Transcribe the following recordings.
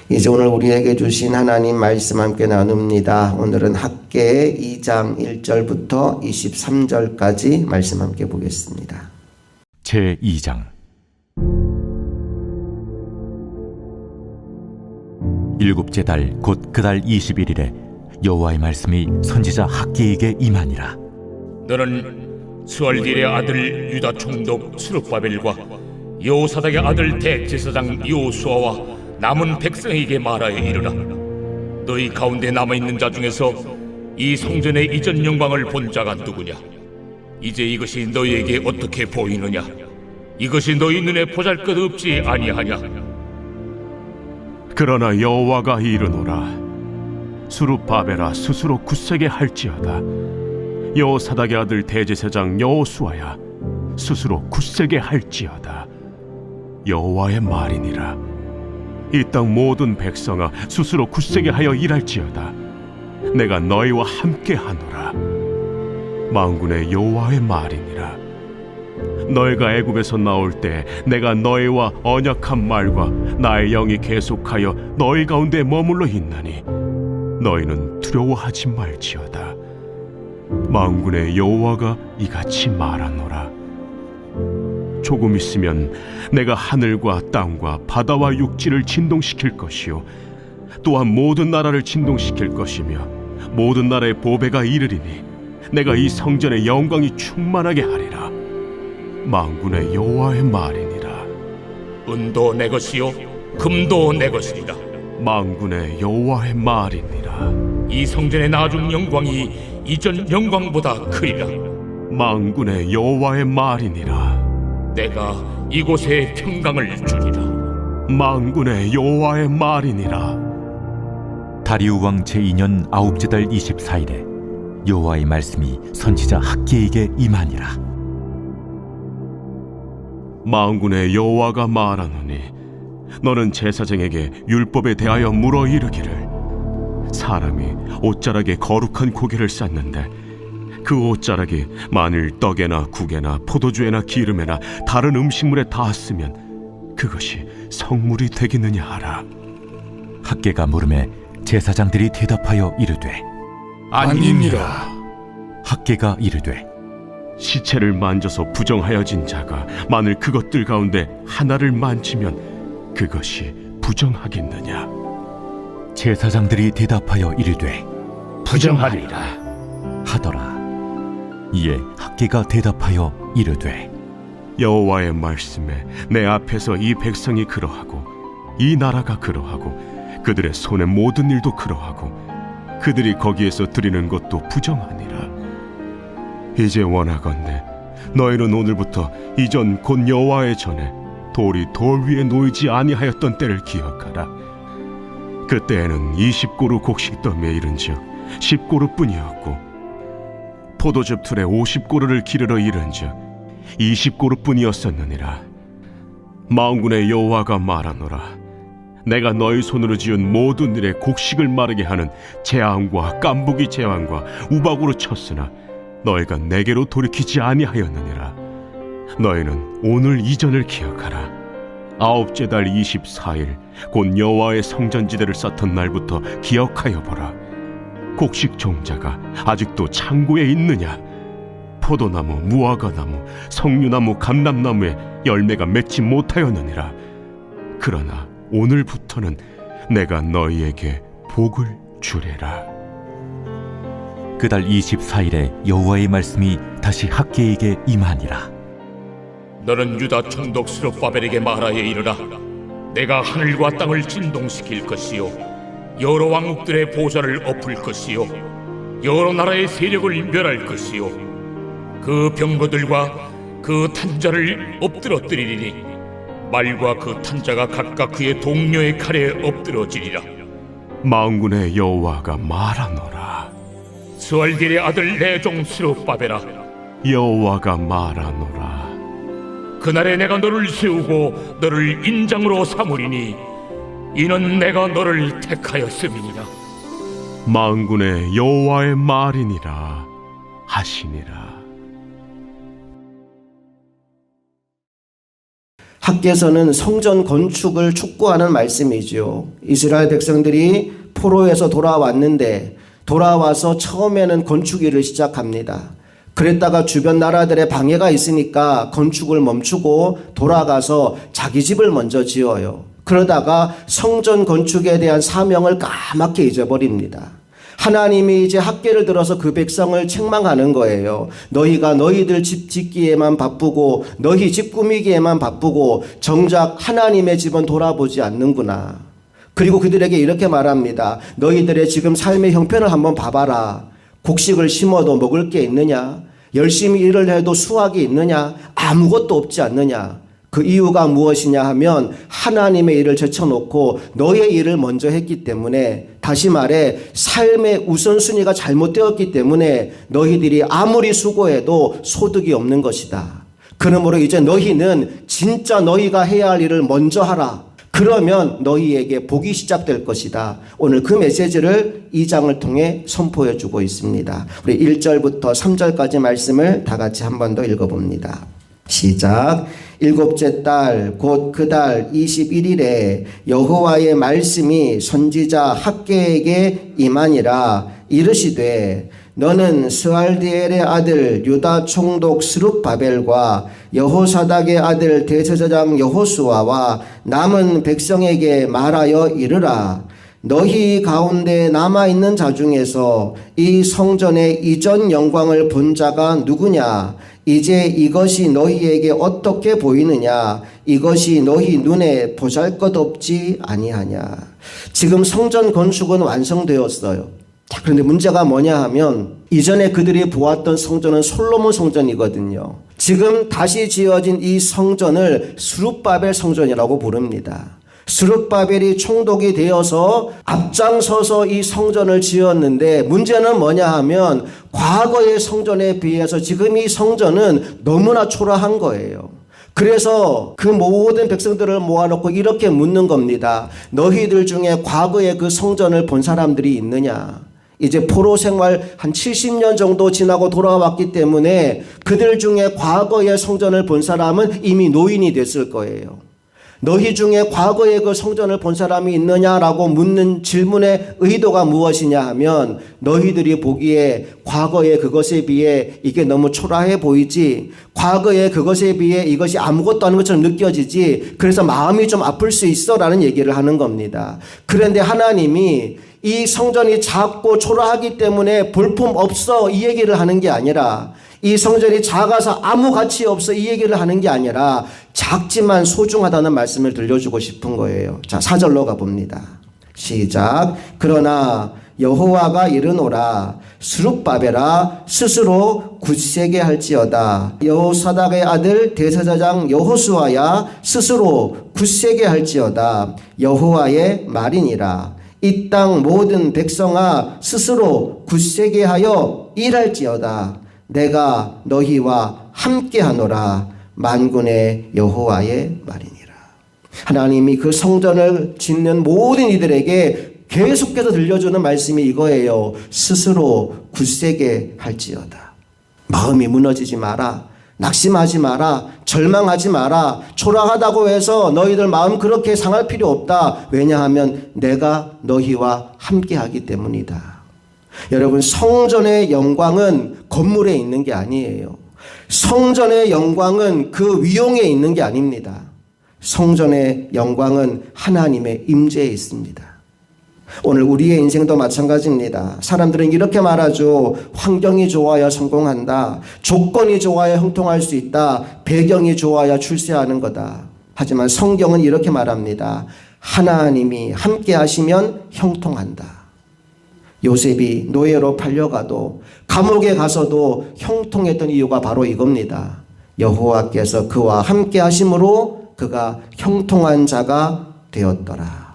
이제 오늘 우리에게 주신 하나님 말씀 함께 나눕니다. 오늘은 학개 2장 1절부터 23절까지 말씀 함께 보겠습니다. 제2장 일곱째 달 곧 그 달 21일에 여호와의 말씀이 선지자 학개에게 임하니라. 너는 스알디엘의 아들 유다 총독 스룹바벨과 여호사닥의 아들 대제사장 여호수아와 남은 백성에게 말하여 이르라. 너희 가운데 남아있는 자 중에서 이 성전의 이전 영광을 본 자가 누구냐? 이제 이것이 너희에게 어떻게 보이느냐? 이것이 너희 눈에 보잘것없지 아니하냐? 그러나 여호와가 이르노라. 스룹바벨아 스스로 굳세게 할지어다. 여호사닥의 아들 대제사장 여호수아야 스스로 굳세게 할지어다. 여호와의 말이니라. 이 땅 모든 백성아 스스로 굳세게 하여 일할지어다. 내가 너희와 함께 하노라. 만군의 여호와의 말이니라. 너희가 애굽에서 나올 때 내가 너희와 언약한 말과 나의 영이 계속하여 너희 가운데 머물러 있나니 너희는 두려워하지 말지어다. 만군의 여호와가 이같이 말하노라. 조금 있으면 내가 하늘과 땅과 바다와 육지를 진동시킬 것이요 또한 모든 나라를 진동시킬 것이며 모든 나라의 보배가 이르리니 내가 이 성전의 영광이 충만하게 하리라. 만군의 여호와의 말이니라. 은도 내 것이요 금도 내 것이니라. 만군의 여호와의 말이니라. 이 성전의 나중 영광이 이전 영광보다 크리라. 만군의 여호와의 말이니라. 내가 이곳에 평강을 주리라. 만군의 여호와의 말이니라. 다리우 왕 제2년 아홉째 달 24일에 여호와의 말씀이 선지자 학개에게 임하니라. 만군의 여호와가 말하노니 너는 제사장에게 율법에 대하여 물어 이르기를 사람이 옷자락에 거룩한 고기를 쌓는데 그 옷자락이 만일 떡에나 국에나 포도주에나 기름에나 다른 음식물에 닿았으면 그것이 성물이 되겠느냐 하라. 학개가 물음에 제사장들이 대답하여 이르되 아니니라. 학개가 이르되 시체를 만져서 부정하여진 자가 만일 그것들 가운데 하나를 만지면 그것이 부정하겠느냐? 제사장들이 대답하여 이르되 부정하리라. 하더라. 이에 학개가 대답하여 이르되 여호와의 말씀에 내 앞에서 이 백성이 그러하고 이 나라가 그러하고 그들의 손의 모든 일도 그러하고 그들이 거기에서 드리는 것도 부정하니라. 이제 원하건대 너희는 오늘부터 이전 곧 여호와의 전에 돌이 돌 위에 놓이지 아니하였던 때를 기억하라. 그때에는 20고루 곡식 더미에 이른즉 10고루뿐이었고 포도즙 틀에 50고루를 기르러 이른즉 20고루뿐이었었느니라. 만군의 여호와가 말하노라. 내가 너희 손으로 지은 모든 일에 곡식을 마르게 하는 재앙과 깐부기 재앙과 우박으로 쳤으나 너희가 내게로 돌이키지 아니하였느니라. 너희는 오늘 이전을 기억하라. 아홉째 달 24일 곧 여호와의 성전지대를 쌓던 날부터 기억하여 보라. 곡식 종자가 아직도 창고에 있느냐? 포도나무, 무화과나무, 석류나무, 감람나무에 열매가 맺지 못하였느니라. 그러나 오늘부터는 내가 너희에게 복을 주리라. 그달 24일에 여호와의 말씀이 다시 학개에게 임하니라. 너는 유다 총독 스룹바벨에게 말하여 이르라. 내가 하늘과 땅을 진동시킬 것이요 여러 왕국들의 보좌를 엎을 것이요 여러 나라의 세력을 멸할 것이요 그 병거들과 그 탄자를 엎드러뜨리리니 말과 그 탄자가 각각 그의 동료의 칼에 엎드러지리라. 만군의 여호와가 말하노라. 스알디엘의 아들 내 종 스룹바벨아, 여호와가 말하노라. 그날에 내가 너를 세우고 너를 인장으로 삼으리니 이는 내가 너를 택하였음이니라. 만군의 여호와의 말이니라 하시니라. 학개서는 성전 건축을 촉구하는 말씀이지요. 이스라엘 백성들이 포로에서 돌아왔는데 돌아와서 처음에는 건축 일을 시작합니다. 그랬다가 주변 나라들의 방해가 있으니까 건축을 멈추고 돌아가서 자기 집을 먼저 지어요. 그러다가 성전 건축에 대한 사명을 까맣게 잊어버립니다. 하나님이 이제 학계를 들어서 그 백성을 책망하는 거예요. 너희가 너희들 집 짓기에만 바쁘고 너희 집 꾸미기에만 바쁘고 정작 하나님의 집은 돌아보지 않는구나. 그리고 그들에게 이렇게 말합니다. 너희들의 지금 삶의 형편을 한번 봐봐라. 곡식을 심어도 먹을 게 있느냐? 열심히 일을 해도 수확이 있느냐? 아무것도 없지 않느냐? 그 이유가 무엇이냐 하면 하나님의 일을 제쳐놓고 너의 일을 먼저 했기 때문에, 다시 말해 삶의 우선순위가 잘못되었기 때문에 너희들이 아무리 수고해도 소득이 없는 것이다. 그러므로 이제 너희는 진짜 너희가 해야 할 일을 먼저 하라. 그러면 너희에게 복이 시작될 것이다. 오늘 그 메시지를 2장을 통해 선포해 주고 있습니다. 우리 1절부터 3절까지 말씀을 다 같이 한 번 더 읽어봅니다. 시작. 일곱째 달 곧 그 달 21일에 여호와의 말씀이 선지자 학개에게 임하니라. 이르시되 너는 스알디엘의 아들 유다 총독 스룹바벨과 여호사닥의 아들 대제사장 여호수아와 남은 백성에게 말하여 이르라. 너희 가운데 남아있는 자 중에서 이 성전의 이전 영광을 본 자가 누구냐? 이제 이것이 너희에게 어떻게 보이느냐? 이것이 너희 눈에 보잘것없지 아니하냐? 지금 성전 건축은 완성되었어요. 자, 그런데 문제가 뭐냐 하면 이전에 그들이 보았던 성전은 솔로몬 성전이거든요. 지금 다시 지어진 이 성전을 스룹바벨 성전이라고 부릅니다. 스룹바벨이 총독이 되어서 앞장서서 이 성전을 지었는데 문제는 뭐냐 하면 과거의 성전에 비해서 지금 이 성전은 너무나 초라한 거예요. 그래서 그 모든 백성들을 모아놓고 이렇게 묻는 겁니다. 너희들 중에 과거에 그 성전을 본 사람들이 있느냐? 이제 포로 생활 한 70년 정도 지나고 돌아왔기 때문에 그들 중에 과거의 성전을 본 사람은 이미 노인이 됐을 거예요. 너희 중에 과거에 그 성전을 본 사람이 있느냐라고 묻는 질문의 의도가 무엇이냐 하면 너희들이 보기에 과거의 그것에 비해 이게 너무 초라해 보이지, 과거의 그것에 비해 이것이 아무것도 아닌 것처럼 느껴지지, 그래서 마음이 좀 아플 수 있어 라는 얘기를 하는 겁니다. 그런데 하나님이 이 성전이 작고 초라하기 때문에 볼품 없어 이 얘기를 하는 게 아니라, 이 성전이 작아서 아무 가치 없어 이 얘기를 하는 게 아니라 작지만 소중하다는 말씀을 들려주고 싶은 거예요. 자, 4절로 가봅니다. 시작. 그러나 여호와가 이르노라. 스룹바벨아 스스로 굳세게 할지어다. 여호사닥의 아들 대제사장 여호수아야 스스로 굳세게 할지어다. 여호와의 말이니라. 이 땅 모든 백성아 스스로 굳세게 하여 일할지어다. 내가 너희와 함께하노라. 만군의 여호와의 말이니라. 하나님이 그 성전을 짓는 모든 이들에게 계속해서 들려주는 말씀이 이거예요. 스스로 굳세게 할지어다. 마음이 무너지지 마라. 낙심하지 마라. 절망하지 마라. 초라하다고 해서 너희들 마음 그렇게 상할 필요 없다. 왜냐하면 내가 너희와 함께하기 때문이다. 여러분, 성전의 영광은 건물에 있는 게 아니에요. 성전의 영광은 그 위용에 있는 게 아닙니다. 성전의 영광은 하나님의 임재에 있습니다. 오늘 우리의 인생도 마찬가지입니다. 사람들은 이렇게 말하죠. 환경이 좋아야 성공한다. 조건이 좋아야 형통할 수 있다. 배경이 좋아야 출세하는 거다. 하지만 성경은 이렇게 말합니다. 하나님이 함께 하시면 형통한다. 요셉이 노예로 팔려가도 감옥에 가서도 형통했던 이유가 바로 이겁니다. 여호와께서 그와 함께 하심으로 그가 형통한 자가 되었더라.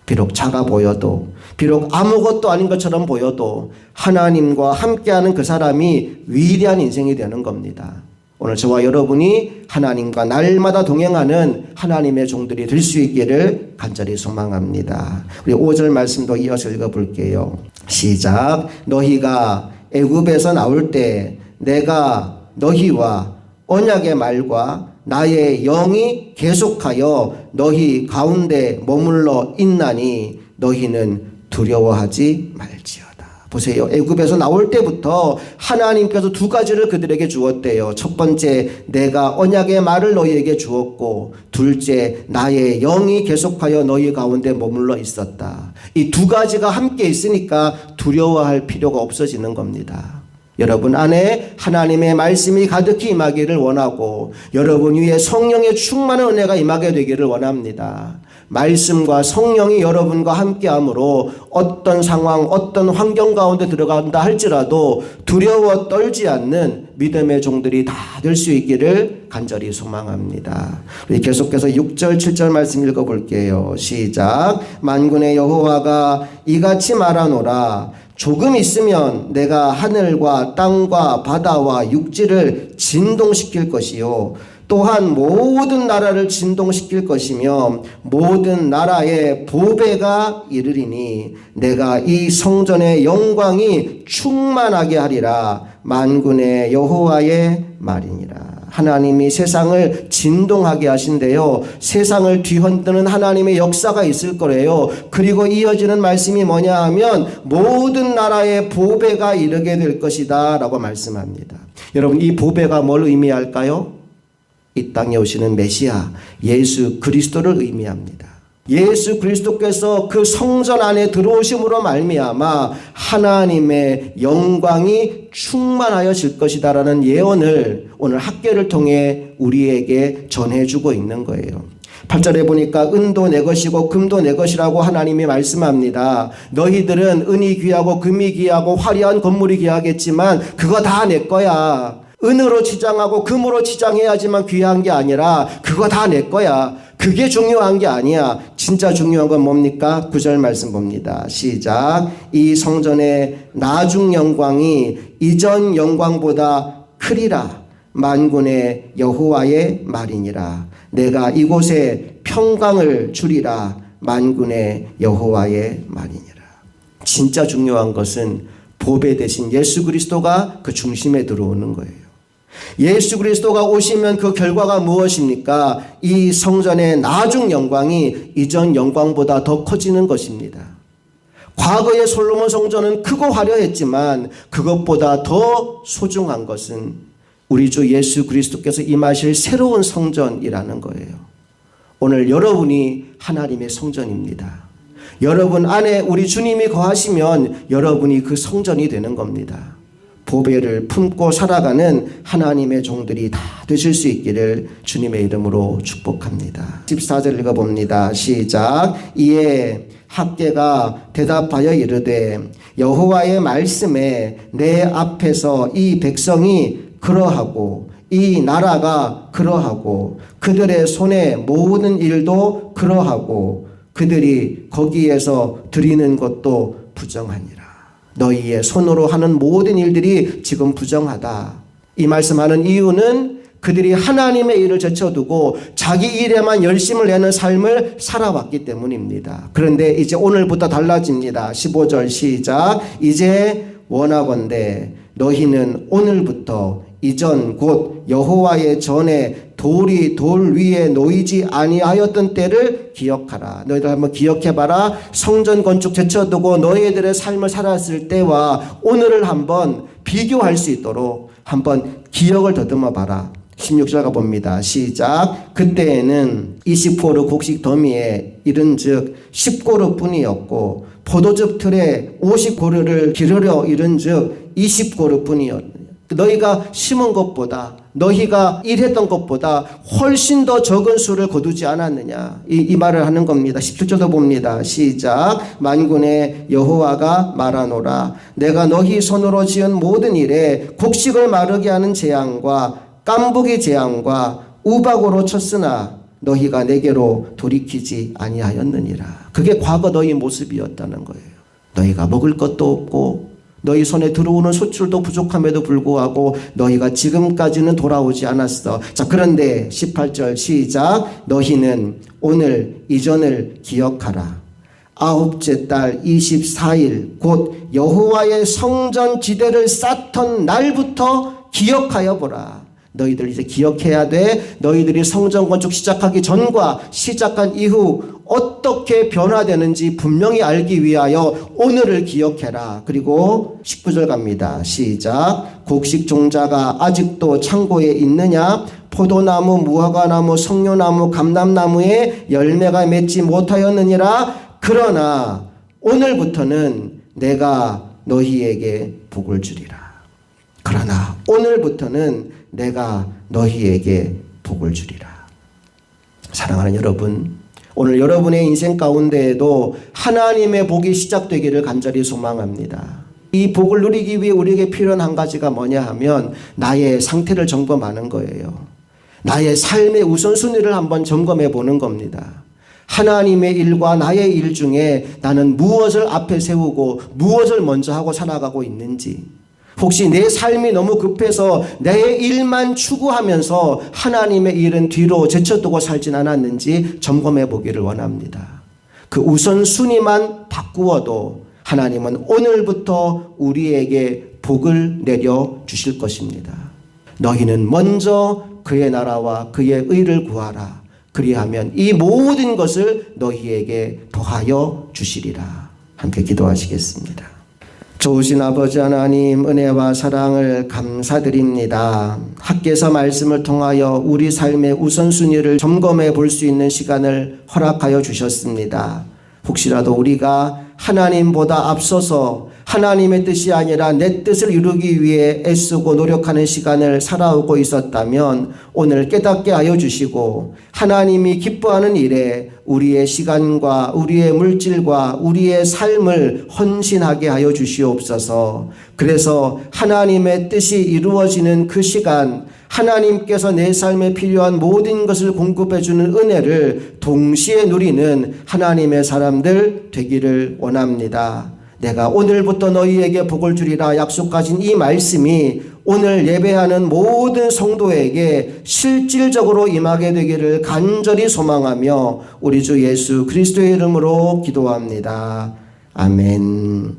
비록 작아 보여도, 비록 아무것도 아닌 것처럼 보여도 하나님과 함께하는 그 사람이 위대한 인생이 되는 겁니다. 오늘 저와 여러분이 하나님과 날마다 동행하는 하나님의 종들이 될 수 있기를 간절히 소망합니다. 우리 5절 말씀도 이어서 읽어볼게요. 시작. 너희가 애굽에서 나올 때 내가 너희와 언약의 말과 나의 영이 계속하여 너희 가운데 머물러 있나니 너희는 두려워하지 말지어다. 보세요. 애굽에서 나올 때부터 하나님께서 두 가지를 그들에게 주었대요. 첫 번째, 내가 언약의 말을 너희에게 주었고, 둘째, 나의 영이 계속하여 너희 가운데 머물러 있었다. 이 두 가지가 함께 있으니까 두려워할 필요가 없어지는 겁니다. 여러분 안에 하나님의 말씀이 가득히 임하기를 원하고, 여러분 위에 성령의 충만한 은혜가 임하게 되기를 원합니다. 말씀과 성령이 여러분과 함께함으로 어떤 상황, 어떤 환경 가운데 들어간다 할지라도 두려워 떨지 않는 믿음의 종들이 다 될 수 있기를 간절히 소망합니다. 우리 계속해서 6절, 7절 말씀 읽어볼게요. 시작. 만군의 여호와가 이같이 말하노라. 조금 있으면 내가 하늘과 땅과 바다와 육지를 진동시킬 것이요 또한 모든 나라를 진동시킬 것이며 모든 나라의 보배가 이르리니 내가 이 성전의 영광이 충만하게 하리라. 만군의 여호와의 말이니라. 하나님이 세상을 진동하게 하신대요. 세상을 뒤흔드는 하나님의 역사가 있을 거래요. 그리고 이어지는 말씀이 뭐냐 하면 모든 나라의 보배가 이르게 될 것이다 라고 말씀합니다. 여러분 이 보배가 뭘 의미할까요? 이 땅에 오시는 메시아 예수 그리스도를 의미합니다. 예수 그리스도께서 그 성전 안에 들어오심으로 말미암아 하나님의 영광이 충만하여질 것이다라는 예언을 오늘 학계를 통해 우리에게 전해주고 있는 거예요. 8절에 보니까 은도 내 것이고 금도 내 것이라고 하나님이 말씀합니다. 너희들은 은이 귀하고 금이 귀하고 화려한 건물이 귀하겠지만 그거 다 내 거야. 은으로 치장하고 금으로 치장해야지만 귀한 게 아니라 그거 다 내 거야. 그게 중요한 게 아니야. 진짜 중요한 건 뭡니까? 9절 말씀 봅니다. 시작. 이 성전의 나중 영광이 이전 영광보다 크리라. 만군의 여호와의 말이니라. 내가 이곳에 평강을 주리라. 만군의 여호와의 말이니라. 진짜 중요한 것은 보배 대신 예수 그리스도가 그 중심에 들어오는 거예요. 예수 그리스도가 오시면 그 결과가 무엇입니까? 이 성전의 나중 영광이 이전 영광보다 더 커지는 것입니다. 과거의 솔로몬 성전은 크고 화려했지만 그것보다 더 소중한 것은 우리 주 예수 그리스도께서 임하실 새로운 성전이라는 거예요. 오늘 여러분이 하나님의 성전입니다. 여러분 안에 우리 주님이 거하시면 여러분이 그 성전이 되는 겁니다. 보배를 품고 살아가는 하나님의 종들이 다 되실 수 있기를 주님의 이름으로 축복합니다. 14절 읽어봅니다. 시작. 이에 학개가 대답하여 이르되 여호와의 말씀에 내 앞에서 이 백성이 그러하고 이 나라가 그러하고 그들의 손의 모든 일도 그러하고 그들이 거기에서 드리는 것도 부정하니라. 너희의 손으로 하는 모든 일들이 지금 부정하다. 이 말씀하는 이유는 그들이 하나님의 일을 제쳐두고 자기 일에만 열심을 내는 삶을 살아왔기 때문입니다. 그런데 이제 오늘부터 달라집니다. 15절 시작. 이제 원하건대 너희는 오늘부터 이전 곧 여호와의 전에 돌이 돌 위에 놓이지 아니하였던 때를 기억하라. 너희들 한번 기억해봐라. 성전 건축 제쳐두고 너희들의 삶을 살았을 때와 오늘을 한번 비교할 수 있도록 한번 기억을 더듬어봐라. 16절 가봅니다. 시작. 그때에는 20고루 곡식 더미에 이른즉 10고루 뿐이었고 포도즙 틀에 50고루를 기르려 이른즉 20고루 뿐이었다. 너희가 심은 것보다 너희가 일했던 것보다 훨씬 더 적은 수를 거두지 않았느냐. 이 말을 하는 겁니다. 17절도 봅니다. 시작. 만군의 여호와가 말하노라. 내가 너희 손으로 지은 모든 일에 곡식을 마르게 하는 재앙과 깐부기 재앙과 우박으로 쳤으나 너희가 내게로 돌이키지 아니하였느니라. 그게 과거 너희 모습이었다는 거예요. 너희가 먹을 것도 없고 너희 손에 들어오는 소출도 부족함에도 불구하고 너희가 지금까지는 돌아오지 않았어. 자, 그런데 18절 시작. 너희는 오늘 이전을 기억하라. 아홉째 달 24일 곧 여호와의 성전 지대를 쌓던 날부터 기억하여 보라. 너희들 이제 기억해야 돼. 너희들이 성전 건축 시작하기 전과 시작한 이후 어떻게 변화되는지 분명히 알기 위하여 오늘을 기억해라. 그리고 19절 갑니다. 시작. 곡식 종자가 아직도 창고에 있느냐? 포도나무, 무화과나무, 석류나무, 감람나무에 열매가 맺지 못하였느니라. 그러나 오늘부터는 내가 너희에게 복을 주리라. 그러나 오늘부터는 내가 너희에게 복을 주리라. 사랑하는 여러분, 오늘 여러분의 인생 가운데에도 하나님의 복이 시작되기를 간절히 소망합니다. 이 복을 누리기 위해 우리에게 필요한 한 가지가 뭐냐 하면 나의 상태를 점검하는 거예요. 나의 삶의 우선순위를 한번 점검해 보는 겁니다. 하나님의 일과 나의 일 중에 나는 무엇을 앞에 세우고 무엇을 먼저 하고 살아가고 있는지, 혹시 내 삶이 너무 급해서 내 일만 추구하면서 하나님의 일은 뒤로 제쳐두고 살진 않았는지 점검해 보기를 원합니다. 그 우선순위만 바꾸어도 하나님은 오늘부터 우리에게 복을 내려 주실 것입니다. 너희는 먼저 그의 나라와 그의 의를 구하라. 그리하면 이 모든 것을 너희에게 더하여 주시리라. 함께 기도하시겠습니다. 좋으신 아버지 하나님, 은혜와 사랑을 감사드립니다. 학개서 말씀을 통하여 우리 삶의 우선순위를 점검해 볼 수 있는 시간을 허락하여 주셨습니다. 혹시라도 우리가 하나님보다 앞서서 하나님의 뜻이 아니라 내 뜻을 이루기 위해 애쓰고 노력하는 시간을 살아오고 있었다면 오늘 깨닫게 하여 주시고, 하나님이 기뻐하는 일에 우리의 시간과 우리의 물질과 우리의 삶을 헌신하게 하여 주시옵소서. 그래서 하나님의 뜻이 이루어지는 그 시간, 하나님께서 내 삶에 필요한 모든 것을 공급해 주는 은혜를 동시에 누리는 하나님의 사람들 되기를 원합니다. 내가 오늘부터 너희에게 복을 주리라 약속하신 이 말씀이 오늘 예배하는 모든 성도에게 실질적으로 임하게 되기를 간절히 소망하며 우리 주 예수 그리스도의 이름으로 기도합니다. 아멘.